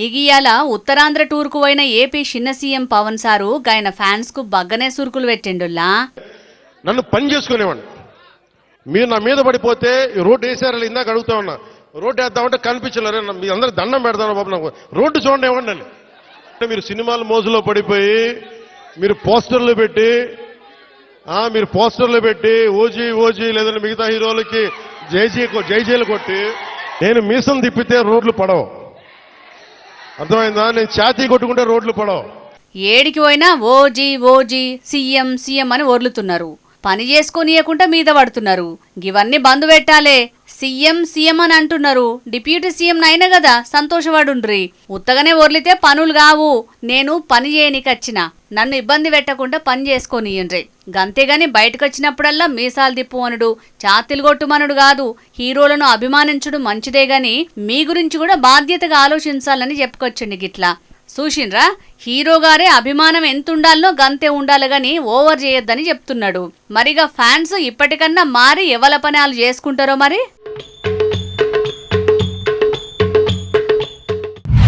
ఇగియాల ఉత్తరాంధ్ర టూర్కు పోయిన ఏపీ చిన్న CM Pawan sir గాయన ఫ్యాన్స్ కు బగ్గనే సురుకులు పెట్టిండుల్లా. నన్ను పని చేసుకునేవాడిని, మీరు నా మీద పడిపోతే రోడ్డు వేసారు. ఇందాక అడుగుతా ఉన్నా, రోడ్డు వేద్దామంటే కనిపించలేరు. మీ అందరూ దండం పెడతాను బాబు, నాకు రోడ్డు చూడండి ఇవ్వండి అని. మీరు సినిమాల మోజులో పడిపోయి మీరు పోస్టర్లు పెట్టి ఓజీ ఓజీ లేదంటే మిగతా హీరోలకి జైజీలు కొట్టి నేను మీసం తిప్పితే రోడ్లు పడవు, అర్థమైందా? నేను ఛాతీ కొట్టుకుంటే రోడ్లు పడవు. ఏడికి పోయినా ఓజీ ఓజీ సీఎం సీఎం అని ఒర్లుతున్నారు, పని చేసుకోనియకుండా మీద పడుతున్నారు. ఇవన్నీ బంద్ పెట్టాలే. సీఎం సీఎం అని అంటున్నారు, డిప్యూటీ సీఎం నైనా కదా సంతోషపడుండ్రి. ఉత్తగానే ఒర్లితే పనులు కావు. నేను పని చేయనికచ్చిన, నన్ను ఇబ్బంది పెట్టకుండా పని చేసుకోనియండ్రి. గంతేగాని బయటకొచ్చినప్పుడల్లా మీసాలు తిప్పుమనుడు, ఛాతీలు కొట్టుమనుడు కాదు. హీరోలను అభిమానించుడు మంచిదే గాని మీ గురించి కూడా బాధ్యతగా ఆలోచించాలని చెప్పుకొచ్చండి. గిట్లా చూసిండ్రా, హీరోగారే అభిమానం ఎంతుండాలనో గంతే ఉండాలి గాని ఓవర్ చేయొద్దని చెప్తున్నాడు. మరిగా ఫ్యాన్స్ ఇప్పటికన్నా మారి ఎవల పని వాళ్ళు చేసుకుంటారో మరి.